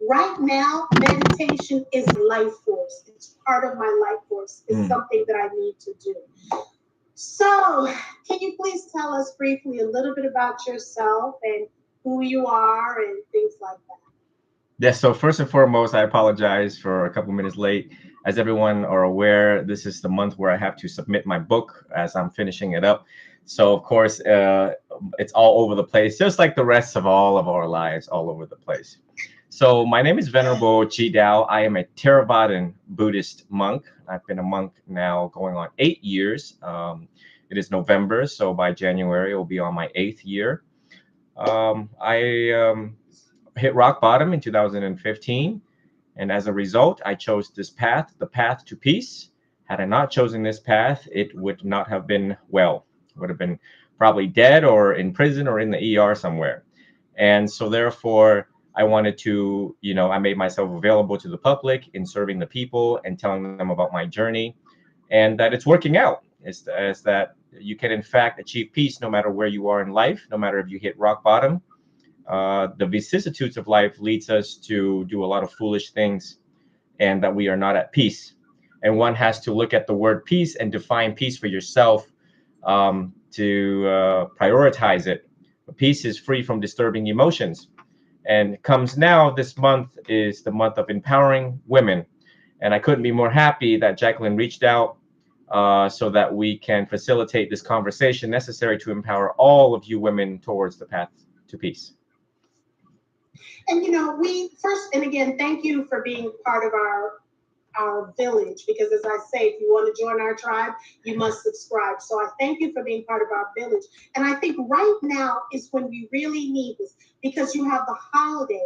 Right now, meditation is life force. It's part of my life force. It's something that I need to do. So, can you please tell us briefly a little bit about yourself and who you are and things like that? Yes, so first and foremost, I apologize for a couple minutes late. As everyone are aware, this is the month where I have to submit my book as I'm finishing it up. So, of course, it's all over the place, just like the rest of all of our lives, all over the place. So, my name is Venerable Chi Dao. I am a Theravadan Buddhist monk. I've been a monk now going on 8 years. It is November, so by January, it will be on my eighth year. I hit rock bottom in 2015. And as a result, I chose this path, the path to peace. Had I not chosen this path, it would not have been well. Would have been probably dead or in prison or in the ER somewhere. And so therefore, I wanted to, I made myself available to the public in serving the people and telling them about my journey and that it's working out. Is that you can in fact achieve peace no matter where you are in life, no matter if you hit rock bottom. The vicissitudes of life leads us to do a lot of foolish things and that we are not at peace. And one has to look at the word peace and define peace for yourself to prioritize it. Peace is free from disturbing emotions. And comes now, this month is the month of empowering women. And I couldn't be more happy that Jacqueline reached out so that we can facilitate this conversation necessary to empower all of you women towards the path to peace. And we first, and again, thank you for being part of our village, because as I say, if you want to join our tribe, you must subscribe. So I thank you for being part of our village. And I think right now is when we really need this, because you have the holidays,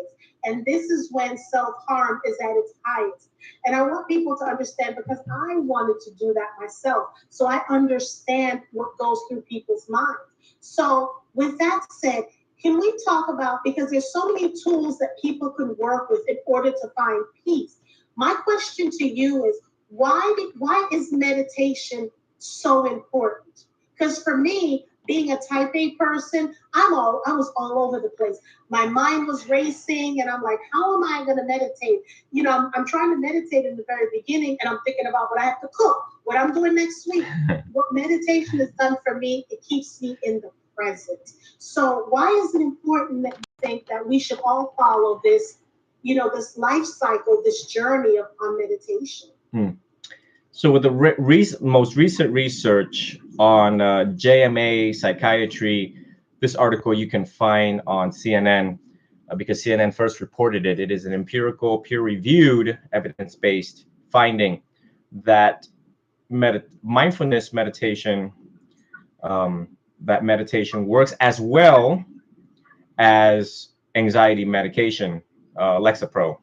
and this is when self-harm is at its highest. And I want people to understand, because I wanted to do that myself. So I understand what goes through people's minds. So with that said, can we talk about, because there's so many tools that people can work with in order to find peace. My question to you is, why is meditation so important? Because for me, being a type A person, I was all over the place. My mind was racing, and I'm like, how am I going to meditate? I'm trying to meditate in the very beginning, and I'm thinking about what I have to cook, what I'm doing next week. What meditation has done for me, it keeps me in the present. So why is it important that you think that we should all follow this, this life cycle, this journey of on meditation? So with the most recent research on JMA psychiatry, this article you can find on CNN because CNN first reported it. It is an empirical, peer-reviewed, evidence-based finding that mindfulness meditation, that meditation works as well as anxiety medication, Lexapro.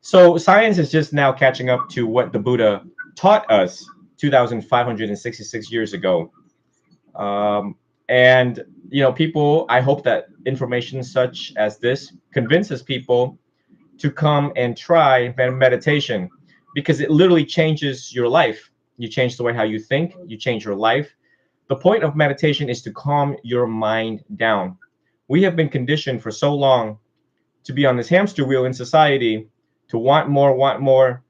So science is just now catching up to what the Buddha taught us 2,566 years ago. And, people, I hope that information such as this convinces people to come and try meditation because it literally changes your life. You change the way how you think, you change your life. The point of meditation is to calm your mind down. We have been conditioned for so long to be on this hamster wheel in society, to want more.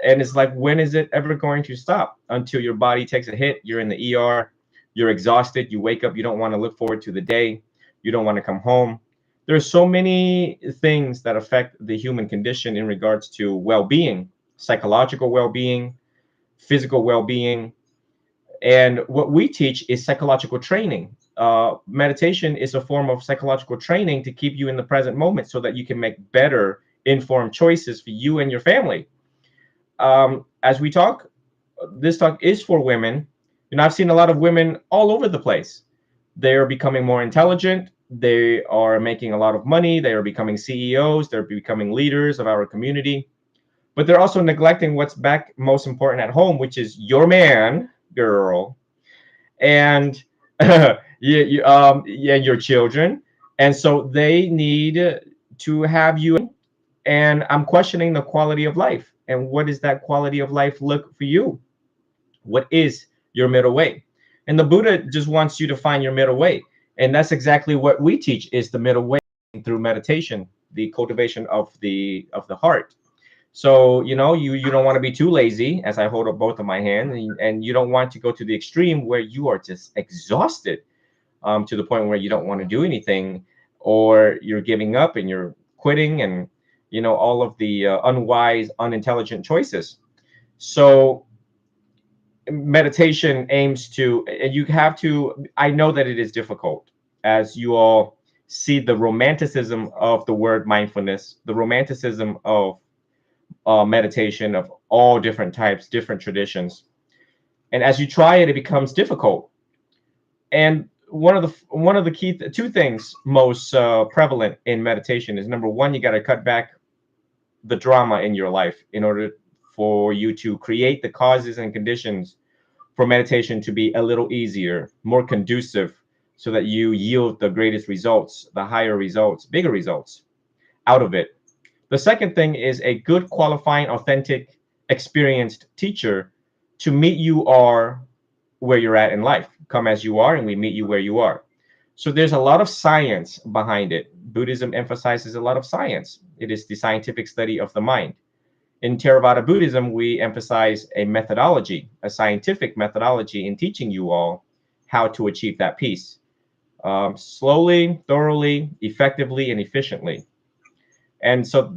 And it's like, when is it ever going to stop? Until your body takes a hit, you're in the ER, you're exhausted, you wake up, you don't want to look forward to the day, you don't want to come home. There's so many things that affect the human condition in regards to well-being, psychological well-being, physical well-being. And what we teach is psychological training. Meditation is a form of psychological training to keep you in the present moment so that you can make better informed choices for you and your family. As we talk, this talk is for women. I've seen a lot of women all over the place. They are becoming more intelligent. They are making a lot of money. They are becoming CEOs. They're becoming leaders of our community. But they're also neglecting what's back most important at home, which is your man, girl, and your children. And so they need to have you. And I'm questioning the quality of life. And what does that quality of life look for you? What is your middle way? And the Buddha just wants you to find your middle way. And that's exactly what we teach, is the middle way through meditation. the cultivation of the heart. So you don't want to be too lazy, as I hold up both of my hands, and you don't want to go to the extreme where you are just exhausted, to the point where you don't want to do anything, or you're giving up and you're quitting, and all of the unwise, unintelligent choices. So meditation aims to, and you have to, I know that it is difficult, as you all see the romanticism of the word mindfulness, the romanticism of meditation of all different types, different traditions. And as you try it, it becomes difficult. And one of the key two things most prevalent in meditation is, number one, you got to cut back the drama in your life in order for you to create the causes and conditions for meditation to be a little easier, more conducive, so that you yield the greatest results, the higher results, bigger results out of it. The second thing is a good, qualifying, authentic, experienced teacher to meet you are where you're at in life. Come as you are, and we meet you where you are. So there's a lot of science behind it. Buddhism emphasizes a lot of science. It is the scientific study of the mind. In Theravada Buddhism, we emphasize a methodology, a scientific methodology in teaching you all how to achieve that peace, slowly, thoroughly, effectively, and efficiently. And so,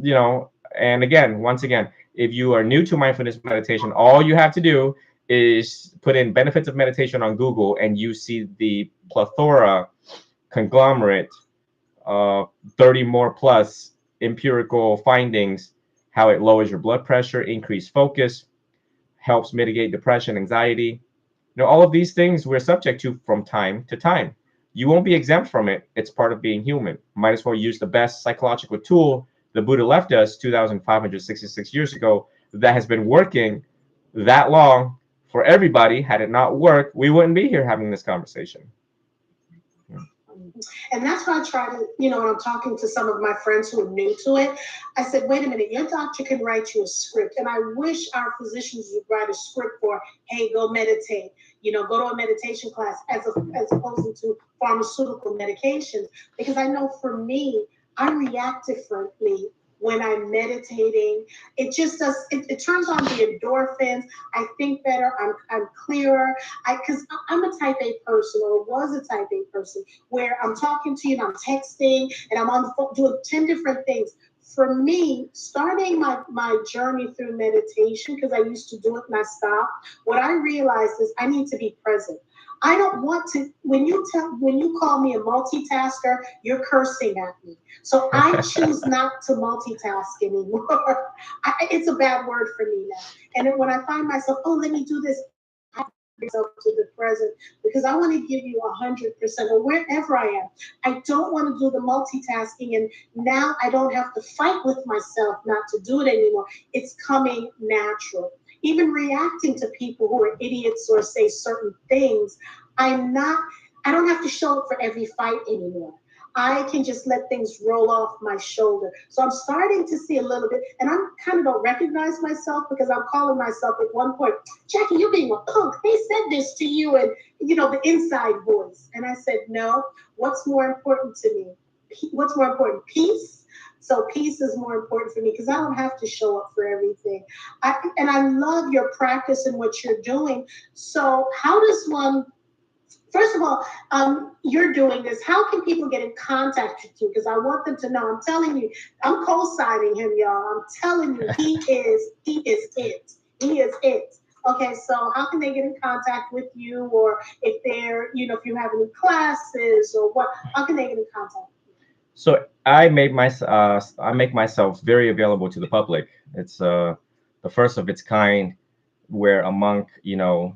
and again, once again, if you are new to mindfulness meditation, all you have to do is put in benefits of meditation on Google, and you see the plethora, conglomerate, 30 more plus empirical findings, how it lowers your blood pressure, increase focus, helps mitigate depression, anxiety. All of these things we're subject to from time to time. You won't be exempt from it. It's part of being human. Might as well use the best psychological tool the Buddha left us 2,566 years ago, that has been working that long for everybody. Had it not worked, we wouldn't be here having this conversation. And that's why I try to, when I'm talking to some of my friends who are new to it, I said, wait a minute, your doctor can write you a script. And I wish our physicians would write a script for, hey, go meditate, go to a meditation class, as opposed to pharmaceutical medications. Because I know for me, I react differently when I'm meditating. It just does, it turns on the endorphins. I think better, I'm clearer. Because I'm a type A person, or was a type A person, where I'm talking to you and I'm texting and I'm on the phone doing 10 different things. For me, starting my journey through meditation, because I used to do it and I stopped, what I realized is I need to be present. I don't want to, when you call me a multitasker, you're cursing at me. So I choose not to multitask anymore. It's a bad word for me now. And then when I find myself, oh, let me do this, I bring myself to the present, because I want to give you 100%, or wherever I am. I don't want to do the multitasking, and now I don't have to fight with myself not to do it anymore. It's coming natural. Even reacting to people who are idiots or say certain things, I don't have to show up for every fight anymore. I can just let things roll off my shoulder. So I'm starting to see a little bit, and I kind of don't recognize myself, because I'm calling myself at one point, Jackie, you're being a punk. They said this to you, and the inside voice. And I said, no, what's more important to me? What's more important? Peace. So peace is more important for me, because I don't have to show up for everything. And I love your practice and what you're doing. So how does one, first of all, you're doing this. How can people get in contact with you? Because I want them to know. I'm telling you, I'm co-signing him, y'all. I'm telling you, he is it. He is it. Okay, so how can they get in contact with you? Or if they're, if you have any classes or what, how can they get in contact? So I make myself very available to the public. It's the first of its kind, where a monk,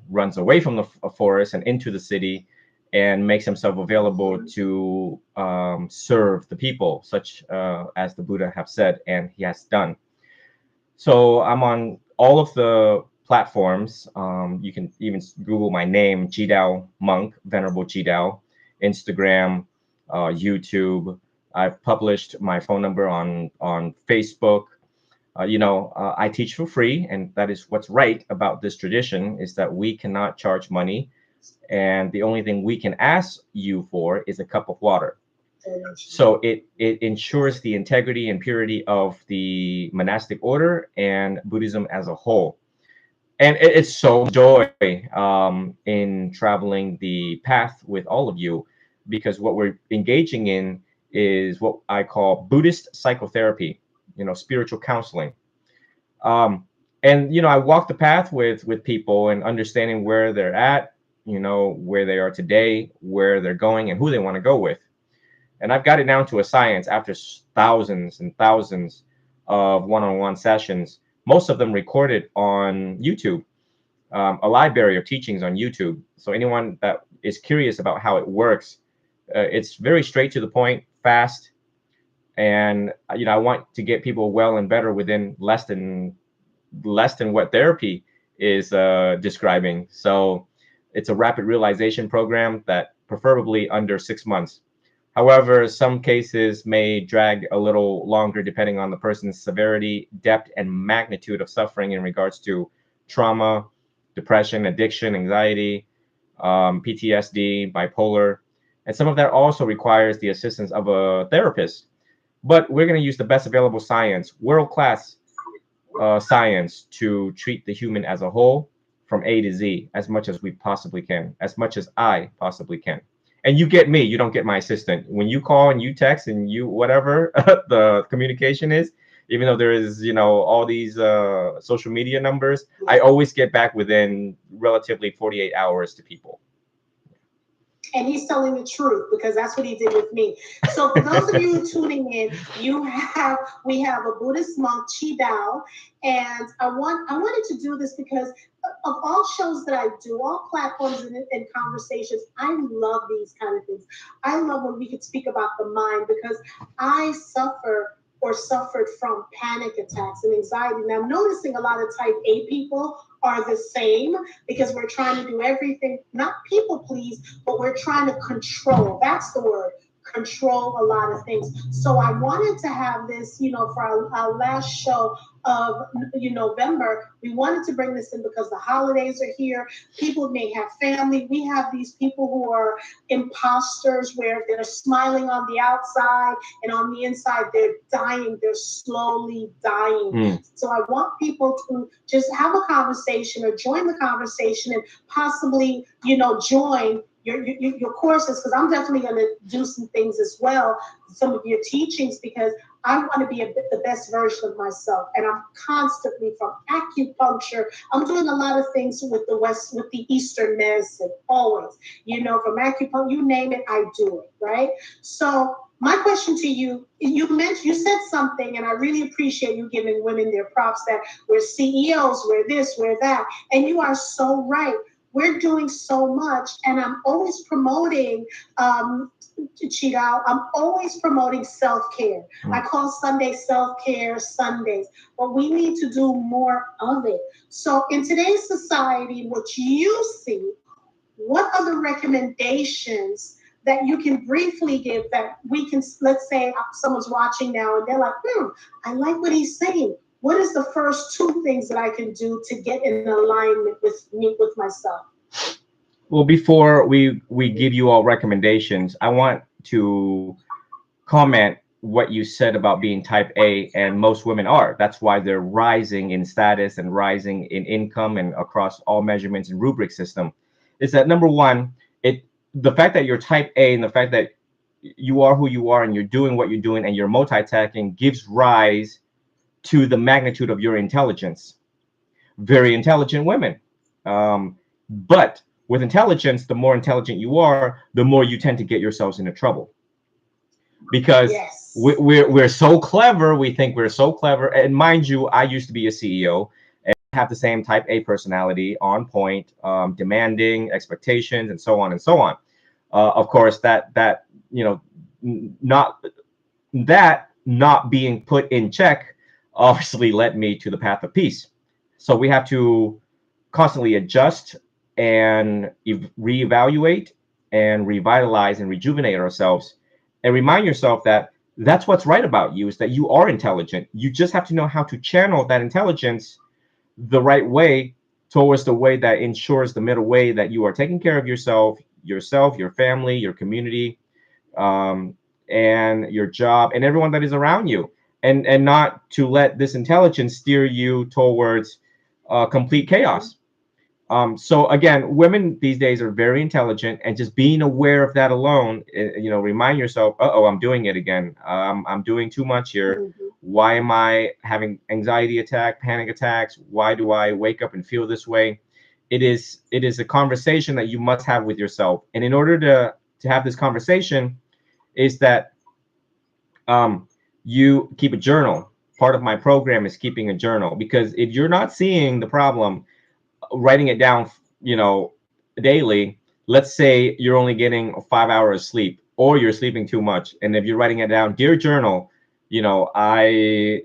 runs away from the forest and into the city, and makes himself available to serve the people, such as the Buddha have said, and he has done. So I'm on all of the platforms. You can even Google my name, Jidao Monk, Venerable Jidao, Instagram, YouTube. I've published my phone number on Facebook. I teach for free, and that is what's right about this tradition, is that we cannot charge money, and the only thing we can ask you for is a cup of water. So it ensures the integrity and purity of the monastic order and Buddhism as a whole. And it's so joy in traveling the path with all of you, because what we're engaging in is what I call Buddhist psychotherapy, spiritual counseling. Um, and I walk the path with people and understanding where they're at, where they are today, where they're going, and who they want to go with. And I've got it down to a science after thousands and thousands of one-on-one sessions, most of them recorded on YouTube, a library of teachings on YouTube. So anyone that is curious about how it works, it's very straight to the point, fast. And, I want to get people well and better within less than what therapy is describing. So it's a rapid realization program that preferably under 6 months. However, some cases may drag a little longer depending on the person's severity, depth, and magnitude of suffering in regards to trauma, depression, addiction, anxiety, PTSD, bipolar. And some of that also requires the assistance of a therapist. But we're going to use the best available science, world-class science, to treat the human as a whole from A to Z as much as we possibly can, as much as I possibly can. And you get me, you don't get my assistant. When you call and you text and you whatever the communication is, even though there is, all these social media numbers, I always get back within relatively 48 hours to people. And he's telling the truth, because that's what he did with me. So for those of you tuning in, we have a Buddhist monk, Chi Dao, and I wanted to do this because of all shows that I do, all platforms and conversations, I love these kind of things. I love when we can speak about the mind, because I suffered from panic attacks and anxiety. Now I'm noticing a lot of type A people are the same, because we're trying to do everything, not people please, but we're trying to control. That's the word. Control a lot of things. So I wanted to have this, for our last show of November. We wanted to bring this in because the holidays are here. People may have family. We have these people who are imposters, where they're smiling on the outside and on the inside they're dying. They're slowly dying. So I want people to just have a conversation or join the conversation and possibly, join your courses, because I'm definitely going to do some things as well, some of your teachings, because I want to be the best version of myself. And I'm constantly, from acupuncture, I'm doing a lot of things with the Eastern medicine, always, from acupuncture, you name it, I do it, right? So my question to you, you said something, and I really appreciate you giving women their props, that we're CEOs, we're this, we're that. And you are so right. We're doing so much, and I'm always promoting, Chidao, I'm always promoting self-care. I call Sunday self-care Sundays, but we need to do more of it. So in today's society, what you see, what are the recommendations that you can briefly give that we can, let's say someone's watching now and they're like, I like what he's saying. What is the first 2 things that I can do to get in alignment with me, with myself? Well, before we give you all recommendations, I want to comment what you said about being type A, and most women are. That's why they're rising in status and rising in income and across all measurements and rubric system. Is that number one, the fact that you're type A and the fact that you are who you are and you're doing what you're doing and you're multitasking gives rise to the magnitude of your intelligence. Very intelligent women. But with intelligence, the more intelligent you are, the more you tend to get yourselves into trouble. Because we're so clever, we think we're so clever. And mind you, I used to be a CEO and have the same type A personality, on point, demanding, expectations, and so on and so on. Of course, not being put in check obviously led me to the path of peace. So we have to constantly adjust and reevaluate and revitalize and rejuvenate ourselves, and remind yourself that that's what's right about you, is that you are intelligent. You just have to know how to channel that intelligence the right way towards the way that ensures the middle way that you are taking care of yourself, your family, your community, and your job and everyone that is around you, and not to let this intelligence steer you towards complete chaos. So again, women these days are very intelligent, and just being aware of that alone, remind yourself, oh, I'm doing it again. I'm doing too much here. Mhm. Why am I having anxiety attack, panic attacks? Why do I wake up and feel this way? It is a conversation that you must have with yourself. And in order to have this conversation, is that you keep a journal. Part of my program is keeping a journal, because if you're not seeing the problem, writing it down, daily. Let's say you're only getting 5 hours sleep, or you're sleeping too much, and if you're writing it down, dear journal, I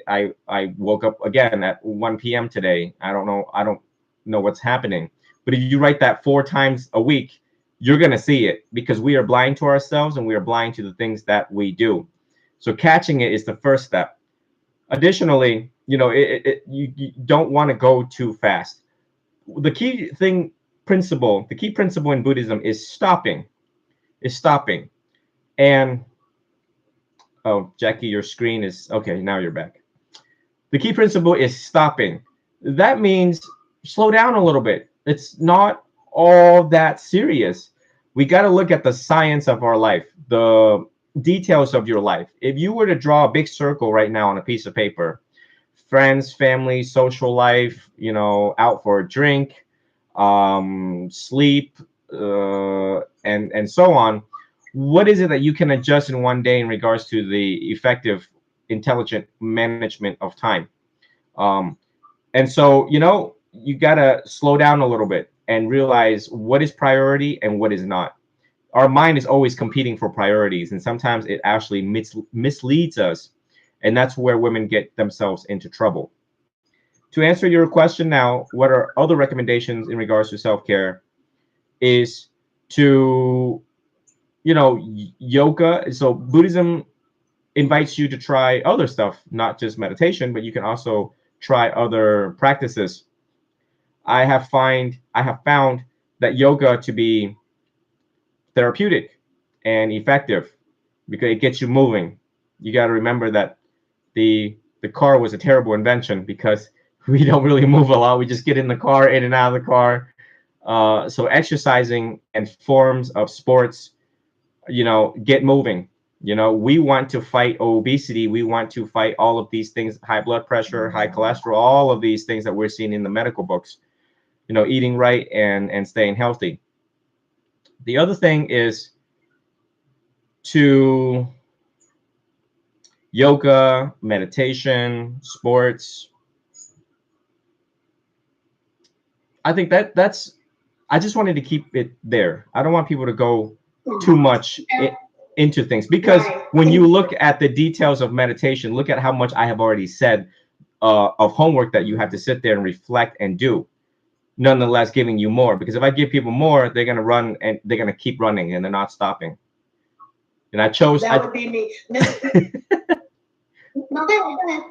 woke up again at 1 p.m. today. I don't know what's happening. But if you write that 4 times a week, you're gonna see it, because we are blind to ourselves, and we are blind to the things that we do. So catching it is the first step. Additionally, you don't want to go too fast. The key principle in Buddhism is stopping. And oh, Jackie, your screen is okay. Now you're back. The key principle is stopping. That means slow down a little bit. It's not all that serious. We got to look at the science of our life, the details of your life. If you were to draw a big circle right now on a piece of paper, friends, family, social life, out for a drink, sleep, and so on. What is it that you can adjust in one day in regards to the effective, intelligent management of time? Um, and so, you gotta slow down a little bit and realize what is priority and what is not. Our mind is always competing for priorities, and sometimes it actually misleads us, and that's where women get themselves into trouble. To answer your question now, what are other recommendations in regards to self-care is to, yoga. So Buddhism invites you to try other stuff, not just meditation, but you can also try other practices. I have found that yoga to be therapeutic and effective, because it gets you moving. You got to remember that the car was a terrible invention, because we don't really move a lot. We just get in the car, in and out of the car. So exercising and forms of sports, get moving. We want to fight obesity. We want to fight all of these things: high blood pressure, high cholesterol, all of these things that we're seeing in the medical books. Eating right and staying healthy. The other thing is to yoga, meditation, sports. I think that's. I just wanted to keep it there. I don't want people to go too much into things, because Right. when you look at the details of meditation, look at how much I have already said of homework that you have to sit there and reflect and do. Nonetheless, giving you more, because if I give people more, they're gonna run, and they're gonna keep running, and they're not stopping. And That would be me. No, go ahead.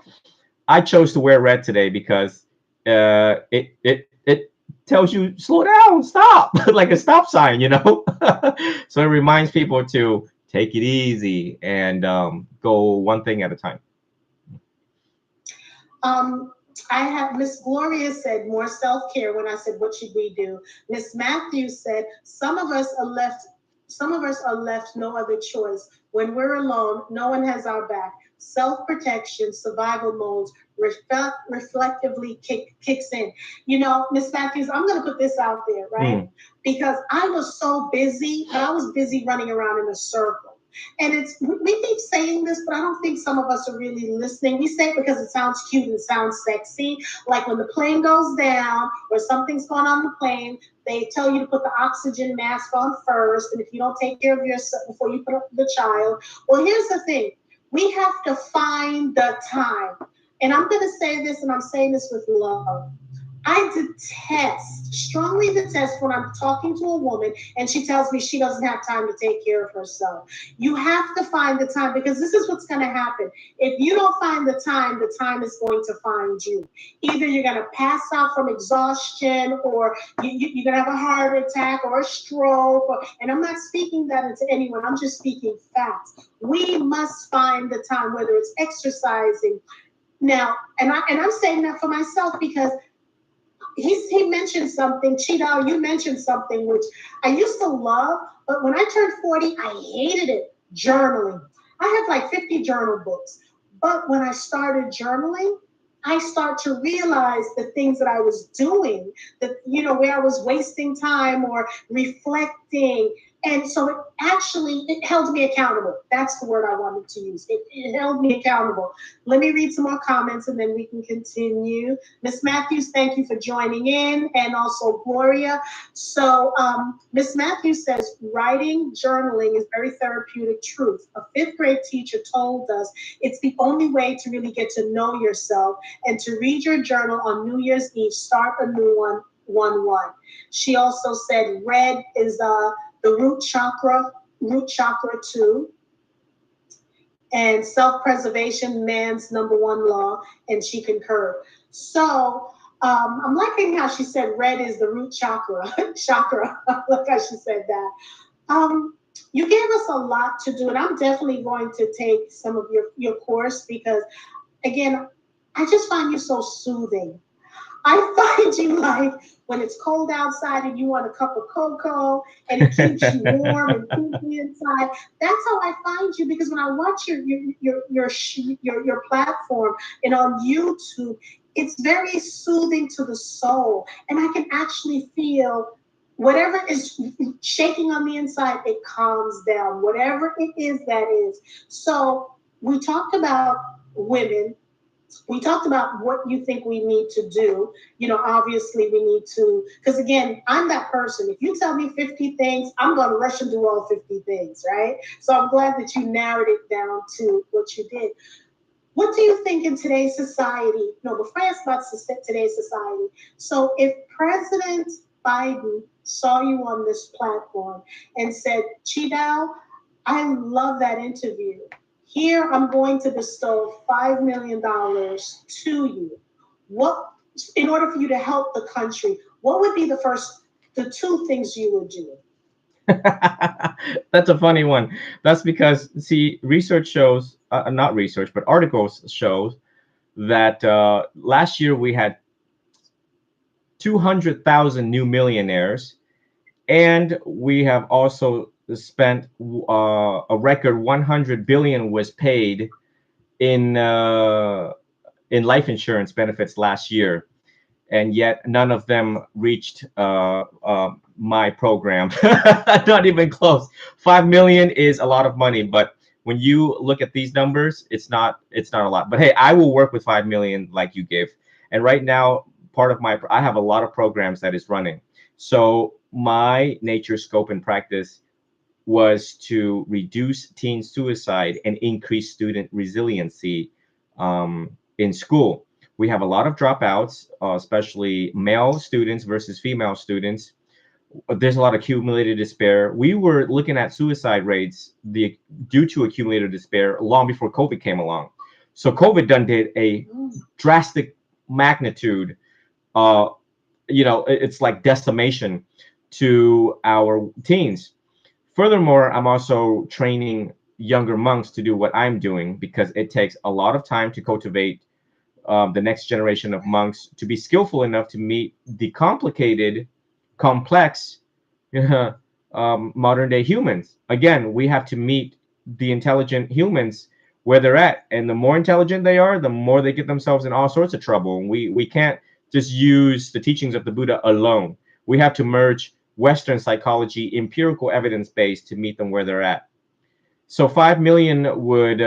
I chose to wear red today because it tells you slow down, stop, like a stop sign. So it reminds people to take it easy and go one thing at a time. Um, I have Miss Gloria said more self-care when I said what should we do. Miss Matthews said some of us are left no other choice. When we're alone, no one has our back. Self-protection, survival modes, reflectively kicks in. Miss Matthews, I'm gonna put this out there, right? Mm. Because I was so busy, but I was busy running around in a circle. And we keep saying this, but I don't think some of us are really listening. We say it because it sounds cute and sounds sexy. Like when the plane goes down or something's going on the plane, they tell you to put the oxygen mask on first. And if you don't take care of yourself before you put up the child. Well, here's the thing. We have to find the time. And I'm going to say this, and I'm saying this with love. I strongly detest when I'm talking to a woman and she tells me she doesn't have time to take care of herself. You have to find the time, because this is what's going to happen. If you don't find the time is going to find you. Either you're going to pass out from exhaustion, or you're going to have a heart attack or a stroke. And I'm not speaking that into anyone, I'm just speaking facts. We must find the time, whether it's exercising. Now, and I'm saying that for myself, because he mentioned something, Cheeto, you mentioned something which I used to love, but when I turned 40, I hated it. Journaling. I have like 50 journal books. But when I started journaling, I start to realize the things that I was doing, that, where I was wasting time or reflecting. And so it held me accountable. That's the word I wanted to use. It held me accountable. Let me read some more comments and then we can continue. Miss Matthews, thank you for joining in, and also Gloria. So Miss Matthews says, writing, journaling is very therapeutic truth. A fifth grade teacher told us it's the only way to really get to know yourself, and to read your journal on New Year's Eve, start a new one, 1-1. She also said red is the root chakra too, and self-preservation, man's number one law, and she concurred. So I'm liking how she said red is the root chakra. Chakra. Look how she said that. You gave us a lot to do, and I'm definitely going to take some of your course, because, again, I just find you so soothing. I find you like when it's cold outside and you want a cup of cocoa and it keeps you warm and cozy inside. That's how I find you, because when I watch your platform and on YouTube, it's very soothing to the soul, and I can actually feel whatever is shaking on the inside. It calms down. Whatever it is, that is. So we talked about women. We talked about what you think we need to do. Obviously we need to, because again, I'm that person. If you tell me 50 things, I'm going to rush and do all 50 things, right? So I'm glad that you narrowed it down to what you did. What do you think in today's society? No, before I ask about today's society. So if President Biden saw you on this platform and said, Chidao, I love that interview. Here, I'm going to bestow $5 million to you. What, in order for you to help the country, what would be the two things you would do? That's a funny one. That's because, see, research shows, not research, but articles shows that last year we had 200,000 new millionaires, and we have also spent a record 100 billion was paid in life insurance benefits last year, and yet none of them reached my program. Not even close. 5 million is a lot of money, but when you look at these numbers, it's not a lot. But hey, I will work with 5 million like you give. And right now, I have a lot of programs that is running. So my nature, scope, and practice was to reduce teen suicide and increase student resiliency in school. We have a lot of dropouts, especially male students versus female students. There's a lot of accumulated despair. We were looking at suicide rates due to accumulated despair long before COVID came along. So COVID did a drastic magnitude. It's like decimation to our teens. Furthermore, I'm also training younger monks to do what I'm doing, because it takes a lot of time to cultivate the next generation of monks to be skillful enough to meet the complicated, complex modern day humans. Again, we have to meet the intelligent humans where they're at, and the more intelligent they are, the more they get themselves in all sorts of trouble. And we can't just use the teachings of the Buddha alone. We have to merge Western psychology, empirical evidence based, to meet them where they're at. So 5 million would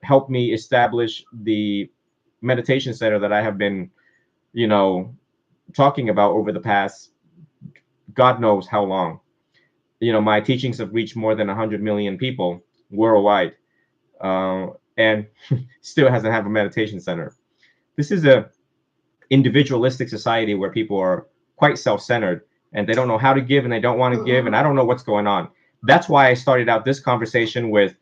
help me establish the meditation center that I have been, talking about over the past God knows how long. My teachings have reached more than 100 million people worldwide, and still hasn't have a meditation center. This is a individualistic society where people are quite self-centered and they don't know how to give and they don't want to give, and I don't know what's going on. That's why I started out this conversation with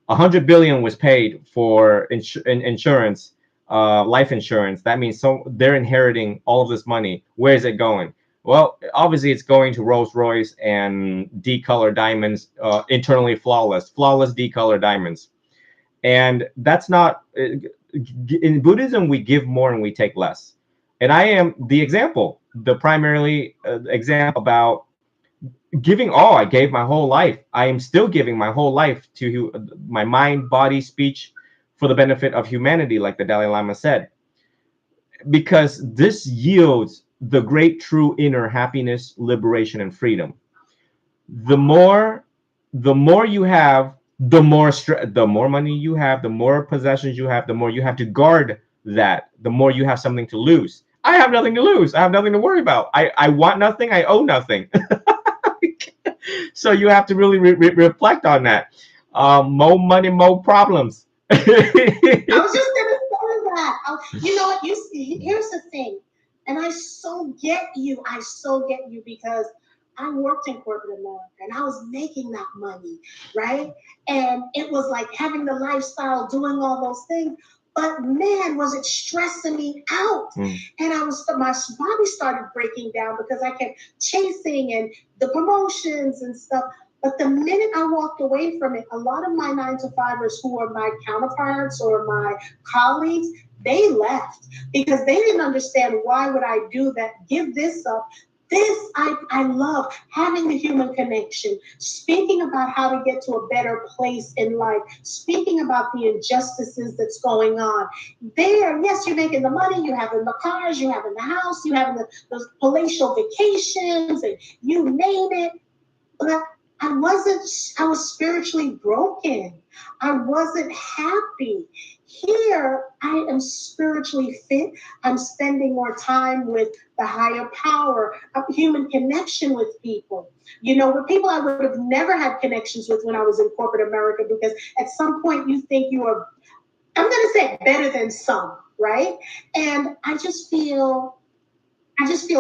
100 billion was paid for insurance, life insurance. That means so they're inheriting all of this money. Where is it going? Well, obviously it's going to Rolls Royce and D-color diamonds, internally flawless D-color diamonds. And that's not, in Buddhism, we give more and we take less. And I am the example, the primarily example about giving all. I gave my whole life. I am still giving my whole life to my mind, body, speech for the benefit of humanity, like the Dalai Lama said, because this yields the great true inner happiness, liberation, and freedom. The more you have, the more money you have, the more possessions you have, the more you have to guard that, the more you have something to lose. I have nothing to lose. I have nothing to worry about. I want nothing. I owe nothing. So you have to really reflect on that. More money, more problems. I was just gonna say that. You know what? You see, here's the thing, and I so get you. I so get you because I worked in corporate America and I was making that money, right? And it was like having the lifestyle, doing all those things. But man, was it stressing me out. And my body started breaking down because I kept chasing and the promotions and stuff. But the minute I walked away from it, a lot of my 9-to-5ers who are my counterparts or my colleagues, they left because they didn't understand why would I do that, give this up. This, I love having the human connection, speaking about how to get to a better place in life, speaking about the injustices that's going on. There, yes, you're making the money, you having the cars, you having the house, you having the palatial vacations, and you name it. But I was spiritually broken. I wasn't happy. Here, I am spiritually fit. I'm spending more time with the higher power, a human connection with people. You know, with people I would have never had connections with when I was in corporate America, because at some point you think you are, I'm going to say better than some, right? And I just feel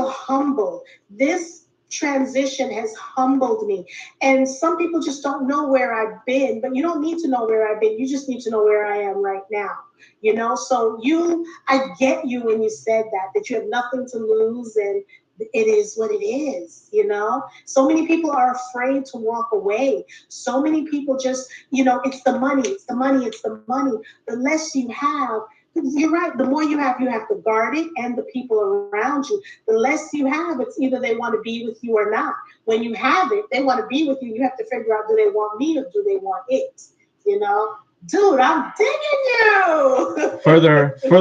humble. This transition has humbled me. And some people just don't know where I've been, but you don't need to know where I've been. You just need to know where I am right now. You know, so I get you when you said that you have nothing to lose and it is what it is, you know? So many people are afraid to walk away. So many people just, you know, it's the money, it's the money, it's the money. The less you have, you're right. The more you have to guard it and the people around you. The less you have, it's either they want to be with you or not. When you have it, they want to be with you. You have to figure out, do they want me or do they want it? You know, dude, I'm digging you.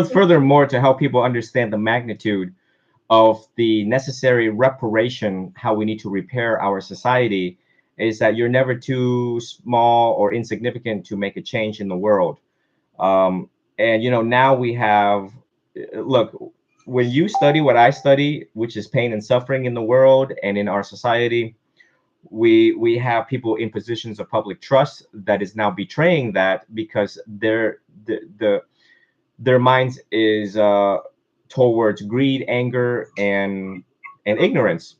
Furthermore, to help people understand the magnitude of the necessary reparation, how we need to repair our society, is that you're never too small or insignificant to make a change in the world. And, you know, now we have, look, when you study what I study, which is pain and suffering in the world and in our society, we have people in positions of public trust that is now betraying that because their minds is towards greed, anger, and ignorance.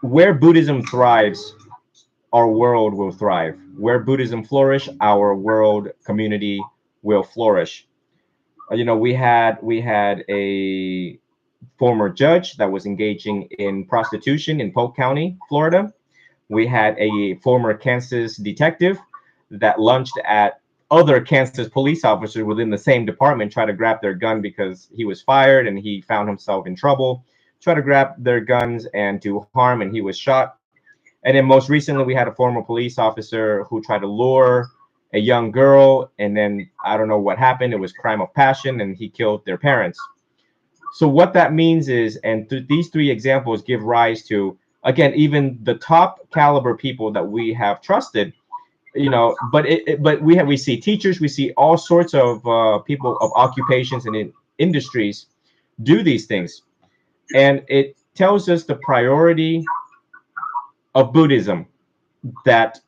Where Buddhism thrives, our world will thrive. Where Buddhism flourish, our world community will flourish. You know, we had a former judge that was engaging in prostitution in Polk County, Florida. We had a former Kansas detective that lunged at other Kansas police officers within the same department, try to grab their gun because he was fired and he found himself in trouble, try to grab their guns and do harm, and he was shot. And then most recently, we had a former police officer who tried to lure a young girl, and then I don't know what happened. It was crime of passion, and he killed their parents. So what that means is, and these three examples give rise to, again, even the top caliber people that we have trusted, you know, but we see teachers, we see all sorts of people of occupations and in industries do these things. And it tells us the priority of Buddhism, that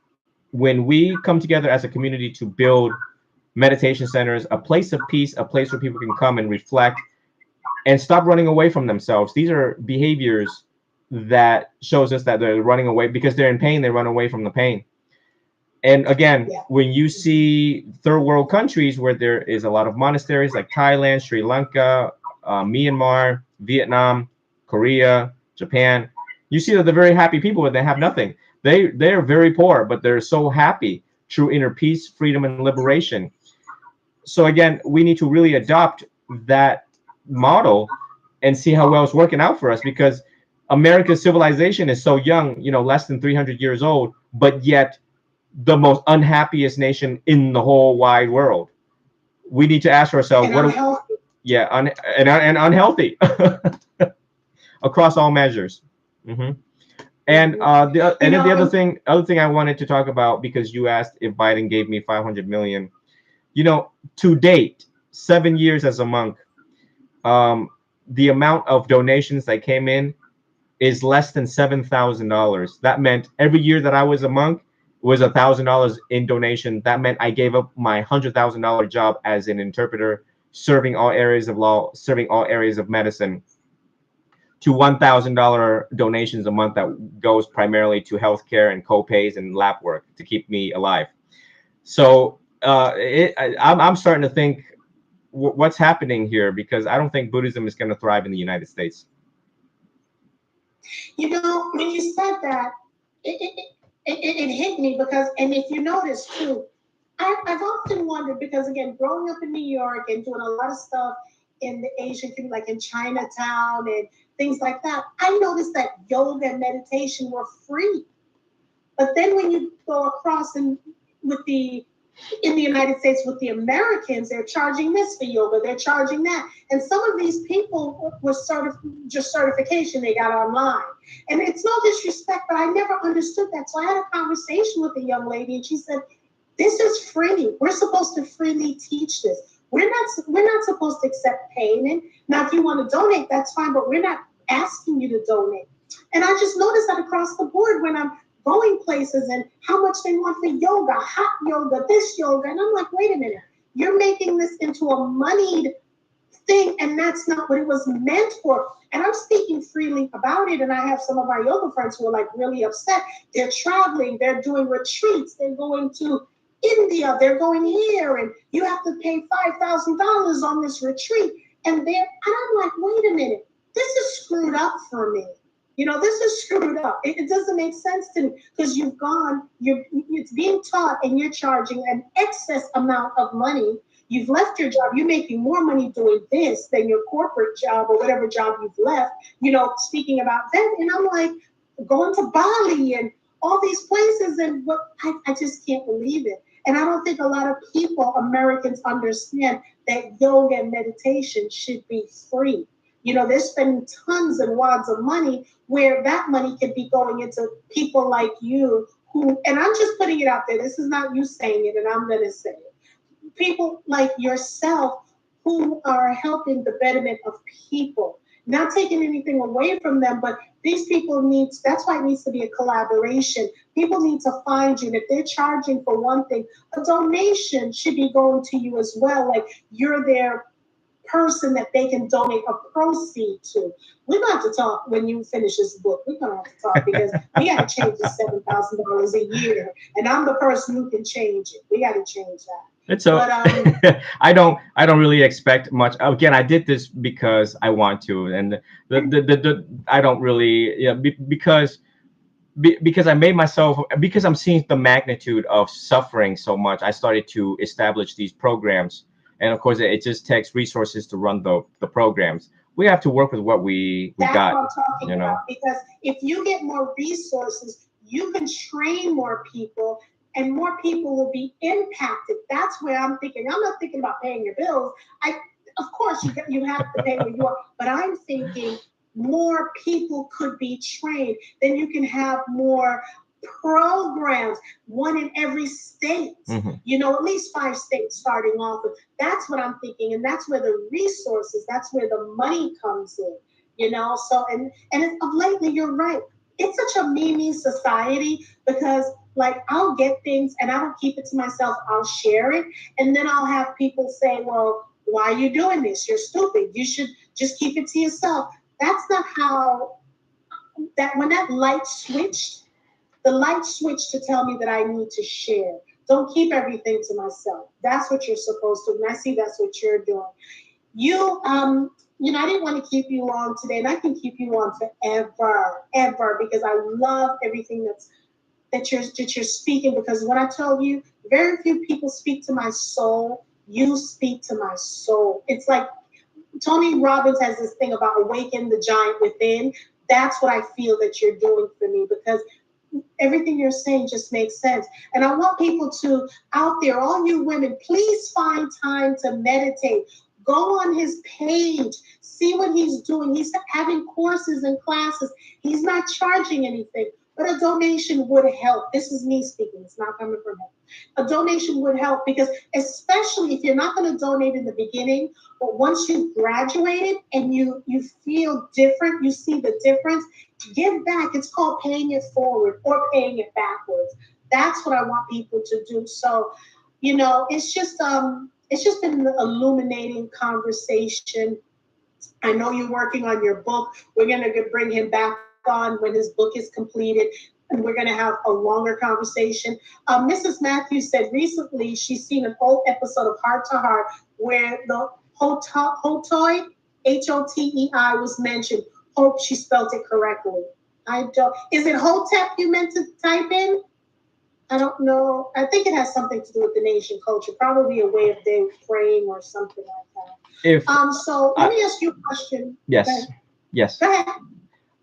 when we come together as a community to build meditation centers, a place of peace, a place where people can come and reflect, and stop running away from themselves. These are behaviors that shows us that they're running away because they're in pain. They run away from the pain. And again, Yeah. when you see third world countries where there is a lot of monasteries like Thailand, Sri Lanka, Myanmar, Vietnam, Korea, Japan, you see that they're very happy people and they have nothing. They're very poor, but they're so happy through inner peace, freedom, and liberation. So again, we need to really adopt that model and see how well it's working out for us, because America's civilization is so young, less than 300 years old, but yet the most unhappiest nation in the whole wide world. We need to ask ourselves, And unhealthy. Yeah, and unhealthy across all measures. Hmm. And the other thing I wanted to talk about, because you asked if Biden gave me 500 million. To date, 7 years as a monk, the amount of donations that came in is less than $7,000. That meant every year that I was a monk was $1,000 in donation. That meant I gave up my $100,000 job as an interpreter, serving all areas of law, serving all areas of medicine, to $1,000 donations a month that goes primarily to healthcare and co-pays and lab work to keep me alive. So I'm starting to think what's happening here, because I don't think Buddhism is going to thrive in the United States. When you said that, it hit me because, and if you notice too, I've often wondered, because again, growing up in New York and doing a lot of stuff in the Asian community, like in Chinatown and things like that, I noticed that yoga and meditation were free. But then when you go across in the United States with the Americans, they're charging this for yoga, they're charging that. And some of these people were just certification they got online. And it's no disrespect, but I never understood that. So I had a conversation with a young lady and she said, this is free. We're supposed to freely teach this. We're not supposed to accept payment. Now, if you want to donate, that's fine, but we're not asking you to donate. And I just noticed that across the board when I'm going places and how much they want for yoga, hot yoga, this yoga. And I'm like, wait a minute, you're making this into a moneyed thing, and that's not what it was meant for. And I'm speaking freely about it, and I have some of my yoga friends who are like really upset. They're traveling, they're doing retreats, they're going to India, they're going here, and you have to pay $5,000 on this retreat. And I'm like, wait a minute, this is screwed up for me. This is screwed up. It doesn't make sense to me, because it's being taught and you're charging an excess amount of money. You've left your job. You're making more money doing this than your corporate job or whatever job you've left, speaking about that. And I'm like, going to Bali and all these places, and I just can't believe it. And I don't think a lot of people, Americans, understand that yoga and meditation should be free. They're spending tons and wads of money where that money could be going into people like you who, and I'm just putting it out there. This is not you saying it, and I'm going to say it. People like yourself who are helping the betterment of people, not taking anything away from them, but these people that's why it needs to be a collaboration. People need to find you. And if they're charging for one thing, a donation should be going to you as well. Like you're their person that they can donate a proceed to. We're going to have to talk when you finish this book. We're going to have to talk, because we got to change the $7,000 a year. And I'm the person who can change it. We got to change that. So I don't really expect much. Again, I did this because I want to, and I don't really, because I made myself, because I'm seeing the magnitude of suffering so much. I started to establish these programs, and of course, it just takes resources to run the programs. We have to work with what we got. That's what I'm talking about. Because if you get more resources, you can train more people, and more people will be impacted. That's where I'm thinking. I'm not thinking about paying your bills. Of course, you have to pay what you are, but I'm thinking more people could be trained. Then you can have more programs, one in every state. Mm-hmm. At least 5 states starting off with. That's what I'm thinking, and that's where the resources, that's where the money comes in. So and of lately, you're right. It's such a me society, because like I'll get things and I don't keep it to myself. I'll share it, and then I'll have people say, "Well, Why are you doing this? You're stupid. You should just keep it to yourself. That's not how that when that light switched, the light switched to tell me that I need to share. Don't keep everything to myself. That's what you're supposed to. And I see that's what you're doing. I didn't want to keep you on today, and I can keep you on forever, ever, because I love everything that you're speaking. Because when I tell you, very few people speak to my soul. You speak to my soul. It's like Tony Robbins has this thing about awaken the giant within. That's what I feel that you're doing for me, because everything you're saying just makes sense. And I want people to, out there, all you women, please find time to meditate. Go on his page, see what he's doing. He's having courses and classes. He's not charging anything, but a donation would help. This is me speaking, it's not coming from him. A donation would help, because especially if you're not going to donate in the beginning, but once you've graduated and you feel different, you see the difference, give back. It's called paying it forward or paying it backwards. That's what I want people to do. So, it's just been an illuminating conversation. I know you're working on your book. We're going to bring him back on when his book is completed, and we're going to have a longer conversation. Mrs. Matthews said recently she's seen an old episode of Heart to Heart where the Hotoi, Hotei, was mentioned. Hope she spelled it correctly. I don't. Is it Hotep you meant to type in? I don't know. I think it has something to do with the nation culture. Probably a way of they praying or something like that. If So let me ask you a question. yes, Go ahead. yes. Go ahead.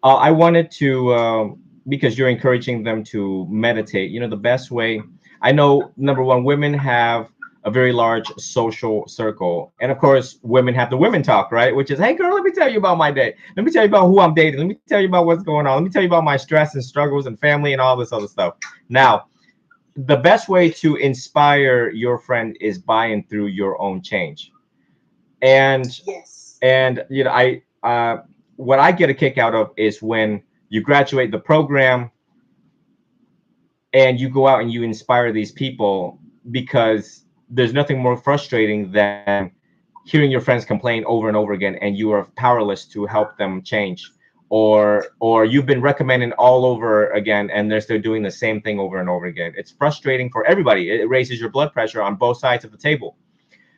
I wanted to because you're encouraging them to meditate. You know, the best way. I know, number one, women have a very large social circle, and of course, women have the women talk, right? Which is, hey, girl, let me tell you about my day. Let me tell you about who I'm dating. Let me tell you about what's going on. Let me tell you about my stress and struggles and family and all this other stuff. Now, the best way to inspire your friend is by and through your own change. And Yes. I what I get a kick out of is when you graduate the program and you go out and you inspire these people, because there's nothing more frustrating than hearing your friends complain over and over again and you are powerless to help them change, or you've been recommending all over again and they're still doing the same thing over and over again. It's frustrating for everybody. It raises your blood pressure on both sides of the table.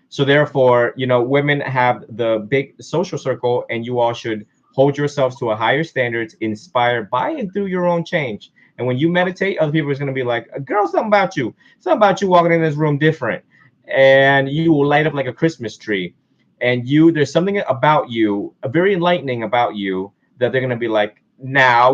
So therefore, women have the big social circle, and you all should hold yourselves to a higher standards, inspired by and through your own change. And when you meditate, other people are going to be like, girl, something about you walking in this room different. And you will light up like a Christmas tree. And there's something about you, very enlightening about you, that they're going to be like, now,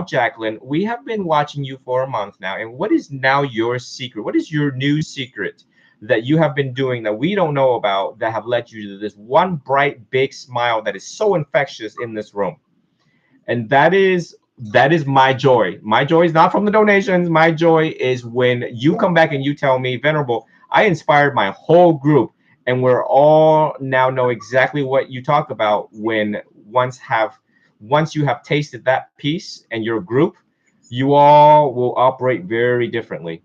Jacqueline, we have been watching you for a month now. And what is now your secret? What is your new secret that you have been doing that we don't know about, that have led you to this one bright, big smile that is so infectious in this room? And that is my joy. My joy is not from the donations. My joy is when you come back and you tell me, Venerable, I inspired my whole group, and we're all now know exactly what you talk about. When once you have tasted that piece and your group, you all will operate very differently.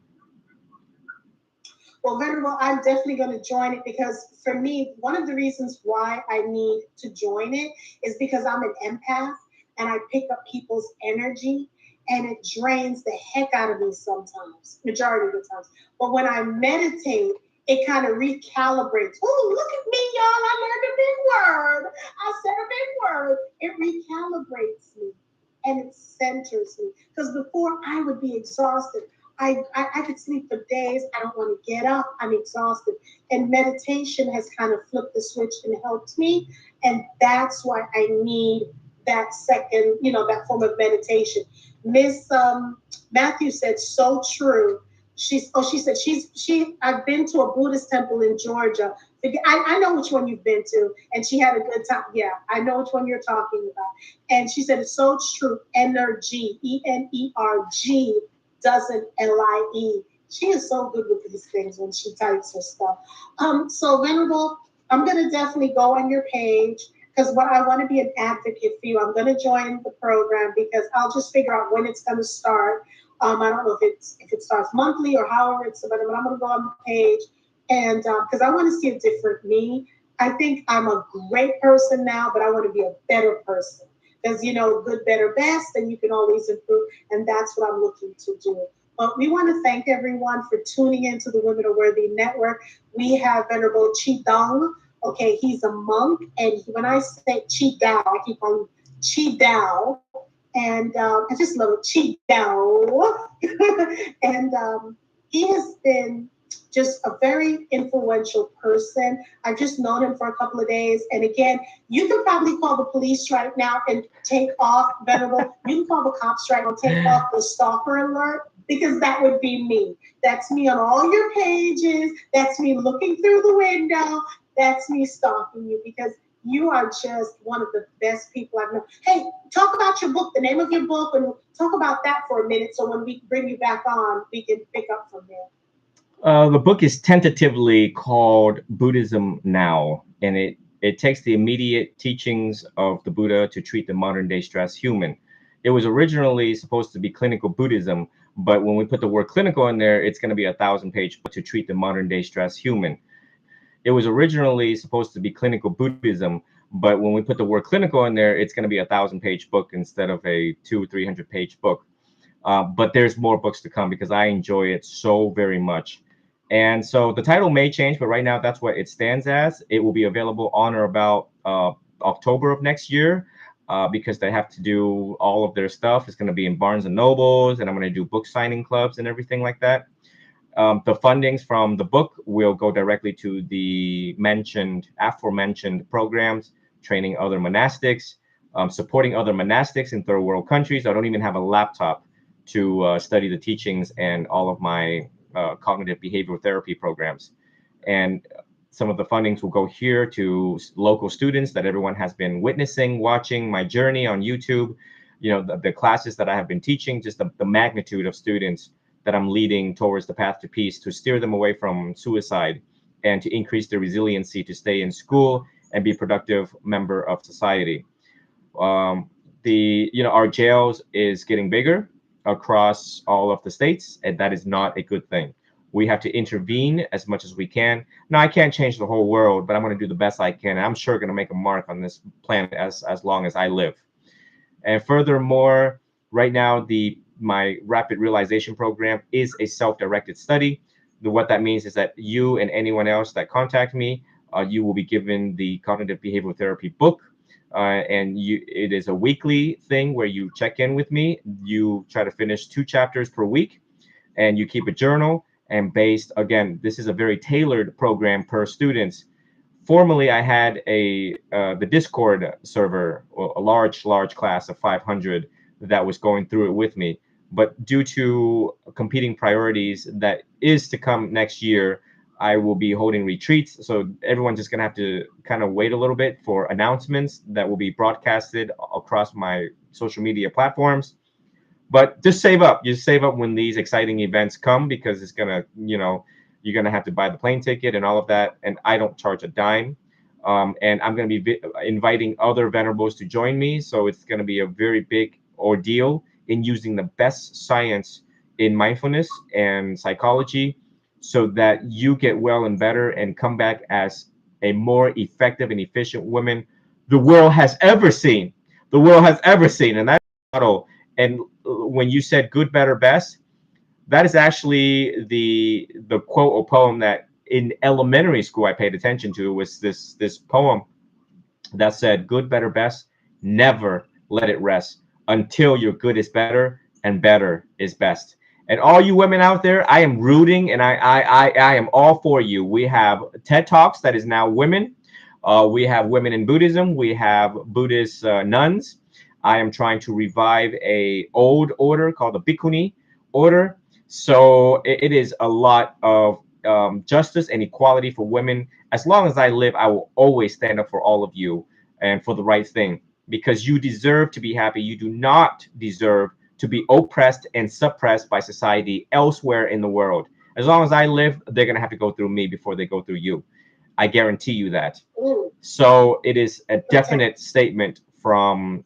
Well, Venerable, I'm definitely going to join it, because for me, one of the reasons why I need to join it is because I'm an empath and I pick up people's energy, and it drains the heck out of me sometimes, majority of the times. But when I meditate, it kind of recalibrates. Oh, look at me, y'all. I learned a big word. I said a big word. It recalibrates me and it centers me. Because before, I would be exhausted. I could sleep for days. I don't want to get up. I'm exhausted. And meditation has kind of flipped the switch and helped me. And that's why I need that second, that form of meditation. Miss Matthew said, so true. She said I've been to a Buddhist temple in Georgia. I know which one you've been to, and she had a good time. Yeah, I know which one you're talking about. And she said, it's so true. Energy, ENERG, doesn't LIE. She is so good with these things when she types her stuff. So Venerable, I'm gonna definitely go on your page, because what I want to be an advocate for you. I'm going to join the program, because I'll just figure out when it's going to start. I don't know if it starts monthly or however it's, but I'm going to go on the page. And because I want to see a different me. I think I'm a great person now, but I want to be a better person. Because, good, better, best, and you can always improve. And that's what I'm looking to do. But we want to thank everyone for tuning into the Women Are Worthy Network. We have Venerable Chi Dong. Okay, he's a monk. And when I say Chi Dao, I keep on Chi Dao. And I just love it, Chi Dao. And he has been just a very influential person. I've just known him for a couple of days. And again, you can probably call the police right now and take off Venerable. You can call the cops right now and take off the stalker alert, because that would be me. That's me on all your pages. That's me looking through the window. That's me stalking you, because you are just one of the best people I've known. Hey, talk about your book, the name of your book, and talk about that for a minute. So when we bring you back on, we can pick up from there. The book is tentatively called Buddhism Now, and it takes the immediate teachings of the Buddha to treat the modern day stressed human. It was originally supposed to be clinical Buddhism, but when we put the word clinical in there, it's going to be a 1,000-page book to treat the modern day stressed human. It was originally supposed to be clinical Buddhism, but when we put the word clinical in there, it's going to be a 1,000-page book instead of a 200-300-page book. But there's more books to come because I enjoy it so very much. And so the title may change, but right now that's what it stands as. It will be available on or about October of next year, because they have to do all of their stuff. It's going to be in Barnes and Nobles, and I'm going to do book signing clubs and everything like that. The fundings from the book will go directly to the aforementioned programs, training other monastics, supporting other monastics in third world countries. I don't even have a laptop to study the teachings and all of my cognitive behavioral therapy programs. And some of the fundings will go here to local students that everyone has been witnessing, watching my journey on YouTube. The classes that I have been teaching, just the magnitude of students that I'm leading towards the path to peace, to steer them away from suicide and to increase their resiliency to stay in school and be a productive member of society. Our jails is getting bigger across all of the states, and that is not a good thing. We have to intervene as much as we can. Now, I can't change the whole world, but I'm going to do the best I can. I'm sure going to make a mark on this planet as long as I live. And furthermore, right now, my Rapid Realization Program is a self-directed study. What that means is that you and anyone else that contact me, you will be given the Cognitive Behavioral Therapy book. It is a weekly thing where you check in with me. You try to finish 2 chapters per week, and you keep a journal. And again, this is a very tailored program per students. Formerly, I had the Discord server, a large class of 500 that was going through it with me. But due to competing priorities that is to come next year, I will be holding retreats. So everyone's just going to have to kind of wait a little bit for announcements that will be broadcasted across my social media platforms. But just save up. You save up when these exciting events come, because it's going to, you're going to have to buy the plane ticket and all of that. And I don't charge a dime. And I'm going to be inviting other venerables to join me. So it's going to be a very big ordeal in using the best science in mindfulness and psychology, so that you get well and better and come back as a more effective and efficient woman the world has ever seen. The world has ever seen. And that's model. And when you said good, better, best, that is actually the quote or poem that in elementary school I paid attention to. Was this poem that said, good, better, best, never let it rest until your good is better and better is best. And all you women out there, I am rooting, and I am all for you. We have TED Talks that is now women. We have women in Buddhism. We have Buddhist nuns. I am trying to revive a old order called the Bhikkhuni order. So it is a lot of justice and equality for women. As long as I live, I will always stand up for all of you and for the right thing, because you deserve to be happy. You do not deserve to be oppressed and suppressed by society elsewhere in the world. As long as I live, they're going to have to go through me before they go through you. I guarantee you that. So it is a definite statement from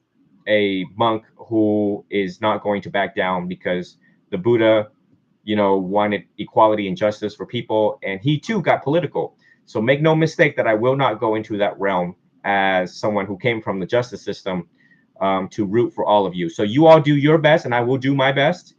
a monk who is not going to back down, because the Buddha wanted equality and justice for people, and he too got political. So make no mistake that I will not go into that realm as someone who came from the justice system, to root for all of you. So you all do your best, and I will do my best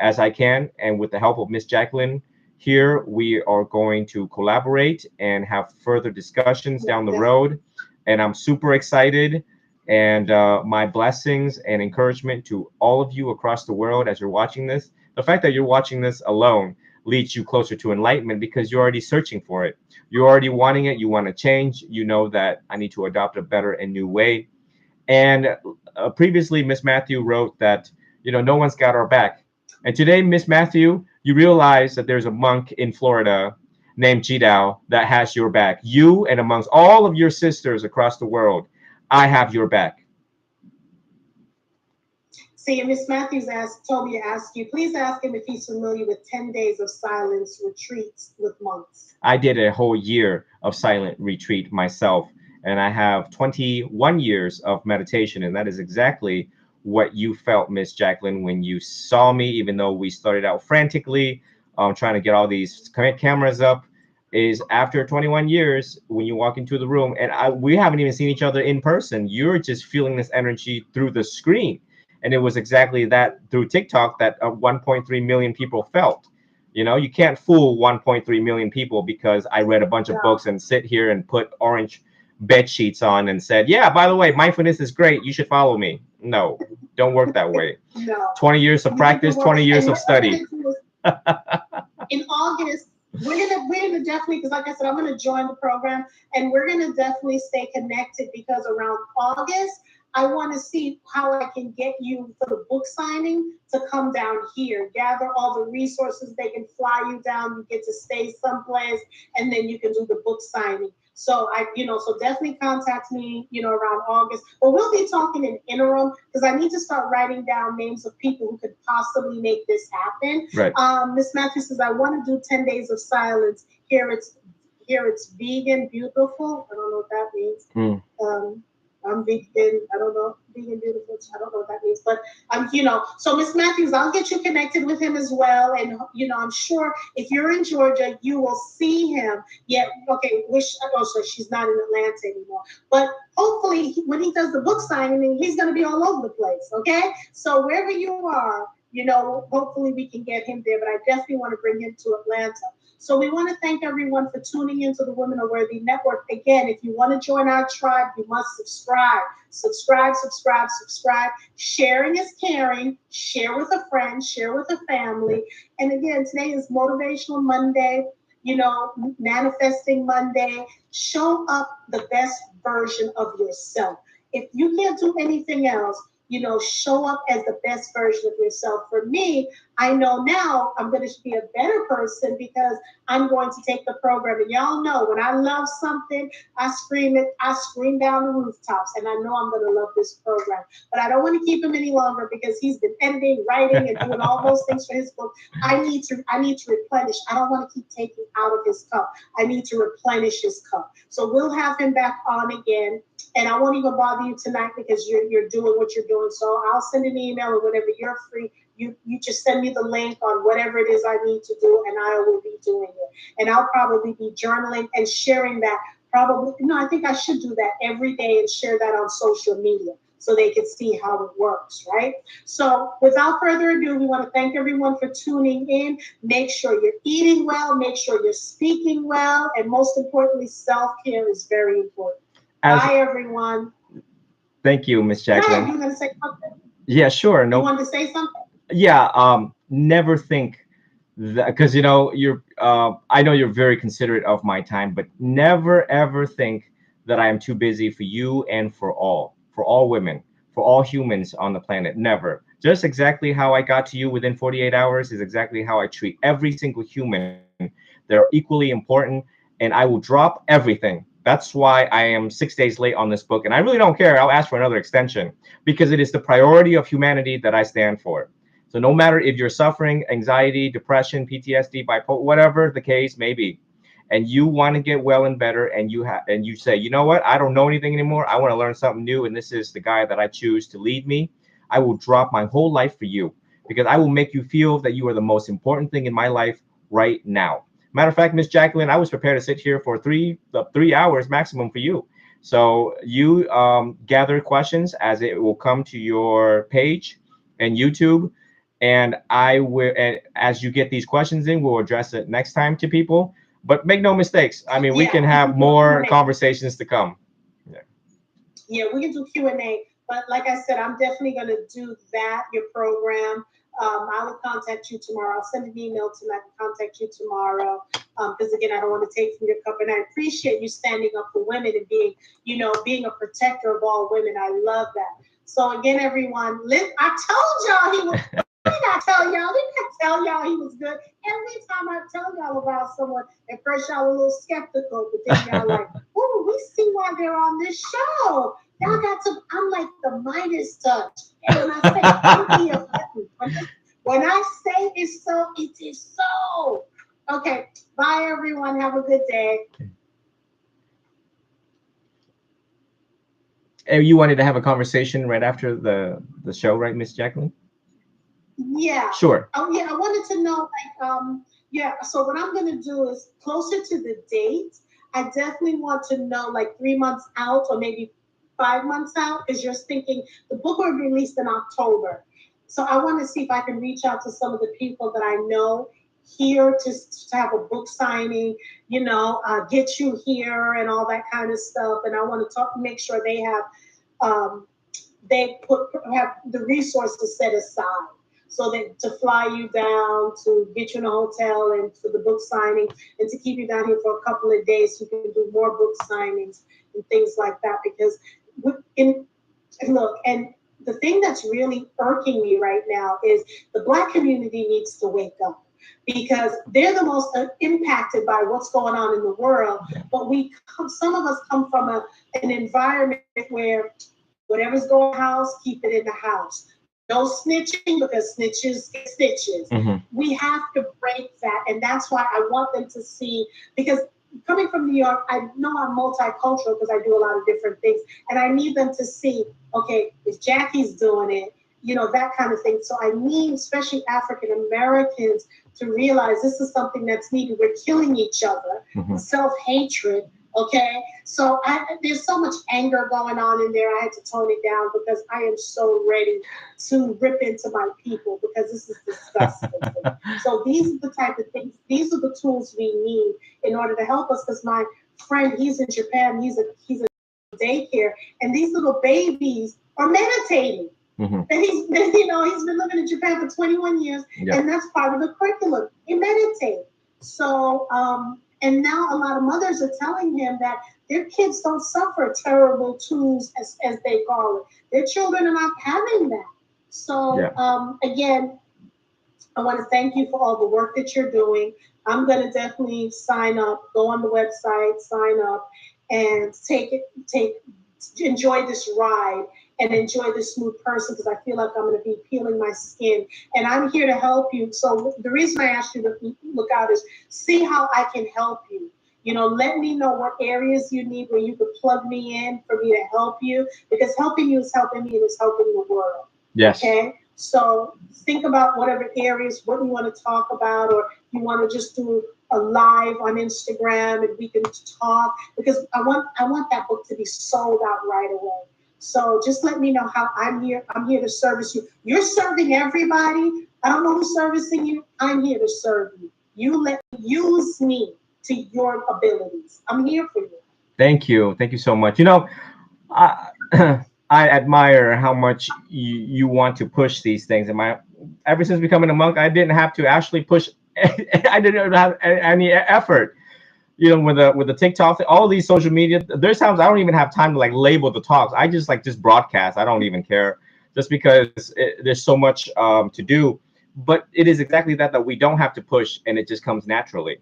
as I can. And with the help of Miss Jacqueline here, we are going to collaborate and have further discussions down the road. And I'm super excited. And my blessings and encouragement to all of you across the world as you're watching this. The fact that you're watching this alone leads you closer to enlightenment, because you're already searching for it. You're already wanting it. You want to change. You know that I need to adopt a better and new way. And previously, Miss Matthew wrote that, no one's got our back. And today, Miss Matthew, you realize that there's a monk in Florida named Jidao that has your back. You, and amongst all of your sisters across the world, I have your back. See, Miss Matthews told me to ask you, please ask him if he's familiar with 10 days of silence retreats with monks. I did a whole year of silent retreat myself, and I have 21 years of meditation, and that is exactly what you felt, Miss Jacqueline, when you saw me, even though we started out frantically trying to get all these cameras up. Is after 21 years, when you walk into the room, and we haven't even seen each other in person, you're just feeling this energy through the screen. And it was exactly that through TikTok that 1.3 million people felt. You can't fool 1.3 million people because I read a bunch of books and sit here and put orange bed sheets on and said, yeah, by the way, mindfulness is great, you should follow me. No, don't work that way. No. 20 years of practice, 20 years of study. In August, we're gonna definitely, because like I said, I'm gonna join the program, and we're gonna definitely stay connected, because around August, I want to see how I can get you for the book signing to come down here, gather all the resources. They can fly you down, you get to stay someplace, and then you can do the book signing. So so definitely contact me, around August. But we'll be talking in interim, because I need to start writing down names of people who could possibly make this happen. Right. Miss Matthews says, I want to do 10 days of silence. Here it's vegan, beautiful. I don't know what that means. I'm vegan. I don't know. Vegan, beautiful. I don't know what that means. But so Miss Matthews, I'll get you connected with him as well. And I'm sure if you're in Georgia, you will see him. Yeah. Okay. So she's not in Atlanta anymore. But hopefully, when he does the book signing, he's going to be all over the place. Okay. So wherever you are, hopefully we can get him there. But I definitely want to bring him to Atlanta. So we want to thank everyone for tuning into the Women Are Worthy Network. Again, if you want to join our tribe, you must subscribe. Subscribe. Sharing is caring. Share with a friend. Share with a family. And again, today is Motivational Monday, Manifesting Monday. Show up the best version of yourself. If you can't do anything else, show up as the best version of yourself. For me, I know now I'm going to be a better person, because I'm going to take the program. And y'all know, when I love something, I scream down the rooftops, and I know I'm going to love this program. But I don't want to keep him any longer, because he's been editing, writing, and doing all those things for his book. I need to replenish. I don't want to keep taking out of his cup. I need to replenish his cup. So we'll have him back on again. And I won't even bother you tonight, because you're doing what you're doing. So I'll send an email, or whenever you're free, you just send me the link on whatever it is I need to do, and I will be doing it. And I'll probably be journaling and sharing that. I think I should do that every day and share that on social media, so they can see how it works, right? So without further ado, we want to thank everyone for tuning in. Make sure you're eating well, make sure you're speaking well, and most importantly, self-care is very important. Bye, everyone. Thank you, Miss Jacqueline. You going to say something? Yeah, sure. No. You wanted to say something? Yeah. Never think that, because you're. I know you're very considerate of my time, but never ever think that I am too busy for you and for all women, for all humans on the planet. Never. Just exactly how I got to you within 48 hours is exactly how I treat every single human. They're equally important, and I will drop everything. That's why I am 6 days late on this book, and I really don't care. I'll ask for another extension, because it is the priority of humanity that I stand for. So no matter if you're suffering anxiety, depression, PTSD, bipolar, whatever the case may be, and you want to get well and better, and you say, you know what, I don't know anything anymore, I want to learn something new, and this is the guy that I choose to lead me, I will drop my whole life for you, because I will make you feel that you are the most important thing in my life right now. Matter of fact, Miss Jacqueline, I was prepared to sit here for 3 hours maximum for you. So you gather questions as it will come to your page and YouTube, and I will. And as you get these questions in, we'll address it next time to people. But make no mistakes. I mean, we Yeah, can we have can do more Q&A. conversations to come. Yeah. Yeah, we can do Q&A. But like I said, I'm definitely going to do that, your program. I will contact you tomorrow. I'll send an email tonight and contact you tomorrow. Because again, I don't want to take from your cup. And I appreciate you standing up for women and being, being a protector of all women. I love that. So again, everyone, I told y'all he was. Did I tell y'all? Didn't I tell y'all he was good? Every time I tell y'all about someone, at first y'all were a little skeptical, but then y'all like, oh, we see why they're on this show. Y'all got to, I'm like the Midas touch. And when I say I'm the button, when I say it's so, it is so. Okay, bye everyone. Have a good day. And you wanted to have a conversation right after the show, right, Miss Jacqueline? Yeah. Sure. Oh yeah, I wanted to know yeah, so what I'm gonna do is closer to the date, I definitely want to know like 3 months out or maybe 5 months out, because you're thinking the book will be released in October. So I want to see if I can reach out to some of the people that I know here to have a book signing, get you here and all that kind of stuff. And I want to make sure they have um, have the resources set aside so that to fly you down, to get you in a hotel and for the book signing, and to keep you down here for a couple of days so you can do more book signings and things like that. Because look, and the thing that's really irking me right now is the Black community needs to wake up, because they're the most impacted by what's going on in the world. But some of us come from an environment where whatever's going on in the house, keep it in the house. No snitching, because snitches get stitches. Mm-hmm. We have to break that. And that's why I want them to see, because coming from New York, I know I'm multicultural because I do a lot of different things. And I need them to see, okay, if Jackie's doing it, that kind of thing. So I need, especially African Americans, to realize this is something that's needed. We're killing each other, self-hatred. Okay, so there's so much anger going on in there. I had to tone it down because I am so ready to rip into my people, because this is disgusting. So these are the type of things, these are the tools we need in order to help us. Because my friend, he's in Japan, he's a daycare, and these little babies are meditating. And he's been living in Japan for 21 years, and that's part of the curriculum. He meditate. So and now a lot of mothers are telling him that their kids don't suffer terrible twos, as they call it. Their children are not having that. So again, I want to thank you for all the work that you're doing. I'm going to definitely sign up, go on the website, sign up, and enjoy this ride and enjoy this smooth person, because I feel like I'm going to be peeling my skin. And I'm here to help you. So the reason I asked you to look out is see how I can help you. Let me know what areas you need where you could plug me in for me to help you, because helping you is helping me and is helping the world. Yes. Okay. So think about whatever areas, what you want to talk about, or you want to just do a live on Instagram and we can talk, because I want that book to be sold out right away. So just let me know how I'm here. I'm here to service you. You're serving everybody. I don't know who's servicing you. I'm here to serve you. You use me to your abilities. I'm here for you. Thank you. Thank you so much. I I admire how much you want to push these things. Ever since becoming a monk, I didn't have to actually push. I didn't have any effort. With the TikTok, all these social media, there's times I don't even have time to label the talks. I just broadcast. I don't even care, just because there's so much to do. But it is exactly that we don't have to push, and it just comes naturally.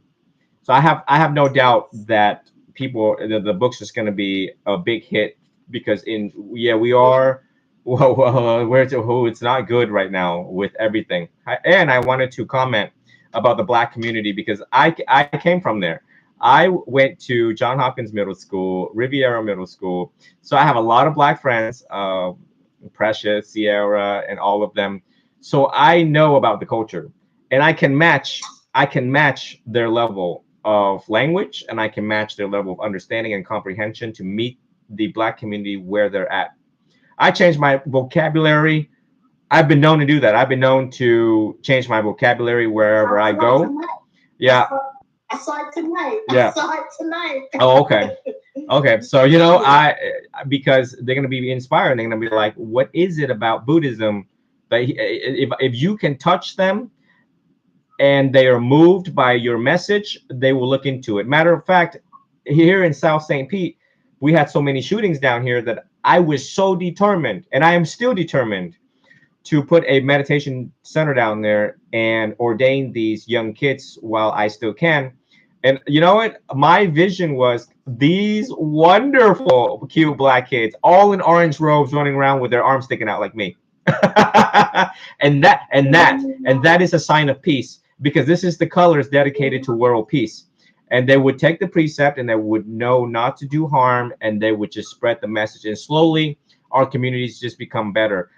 So I have no doubt that the book's just going to be a big hit, because we are it's not good right now with everything. And I wanted to comment about the Black community, because I came from there. I went to John Hopkins Middle School, Riviera Middle School. So I have a lot of Black friends, Precious, Sierra, and all of them. So I know about the culture, and I can match their level of language, and I can match their level of understanding and comprehension to meet the Black community where they're at. I change my vocabulary. I've been known to do that. I've been known to change my vocabulary wherever I I saw it go. tonight. I Yeah, saw, I saw it tonight. I yeah. saw it tonight. Oh, okay. Okay. So, because they're going to be inspired, they're going to be like, what is it about Buddhism that if you can touch them and they are moved by your message, they will look into it. Matter of fact, here in South St. Pete, we had so many shootings down here that I was so determined, and I am still determined to put a meditation center down there and ordain these young kids while I still can. And you know what? My vision was these wonderful, cute Black kids, all in orange robes, running around with their arms sticking out like me. And that is a sign of peace, because this is the colors dedicated to world peace. And they would take the precept and they would know not to do harm, and they would just spread the message, and slowly our communities just become better.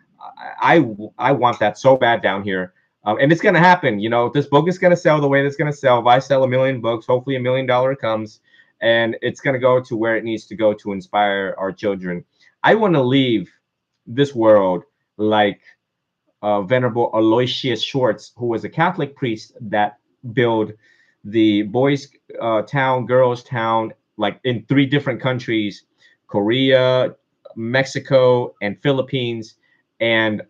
I want that so bad down here. And it's gonna happen. This book is gonna sell the way it's gonna sell. If I sell a million books, hopefully $1 million comes, and it's gonna go to where it needs to go to inspire our children. I want to leave this world like Venerable Aloysius Schwartz, who was a Catholic priest that built the boys' town, girls' town, like in 3 different countries: Korea, Mexico, and Philippines. And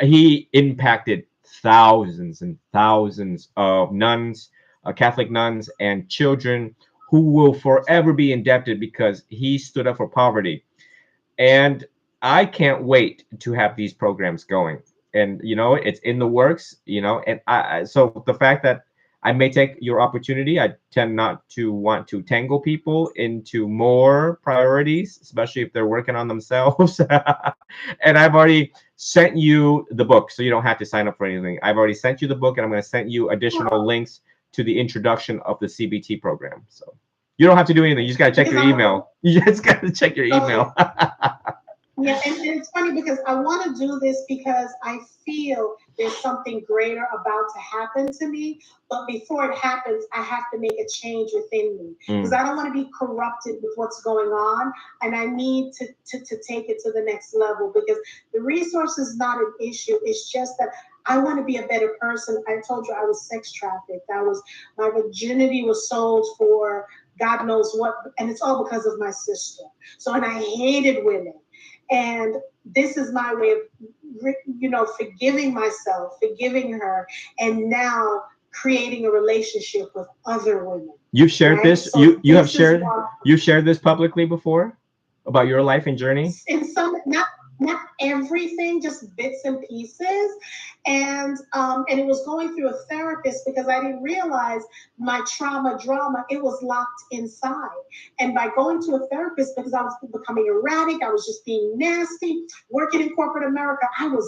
he impacted thousands and thousands of nuns, Catholic nuns, and children who will forever be indebted because he stood up for poverty. And I can't wait to have these programs going. And it's in the works. And so the fact that I may take your opportunity, I tend not to want to tangle people into more priorities, especially if they're working on themselves. And I've already sent you the book, so you don't have to sign up for anything. I've already sent you the book, and I'm going to send you additional links to the introduction of the CBT program. So you don't have to do anything. You just got to check your email. You just got to check your email. Yeah, and it's funny because I want to do this because I feel there's something greater about to happen to me. But before it happens, I have to make a change within me because I don't want to be corrupted with what's going on. And I need to take it to the next level because the resource is not an issue. It's just that I want to be a better person. I told you I was sex trafficked. My virginity was sold for God knows what. And it's all because of my sister. So, and I hated women. And this is my way of, forgiving myself, forgiving her, and now creating a relationship with other women. You've shared this. So you've shared this publicly before about your life and journey. In some, not everything, just bits and pieces. And it was going through a therapist because I didn't realize my trauma drama, it was locked inside. And by going to a therapist, because I was becoming erratic, I was just being nasty, working in corporate America, I was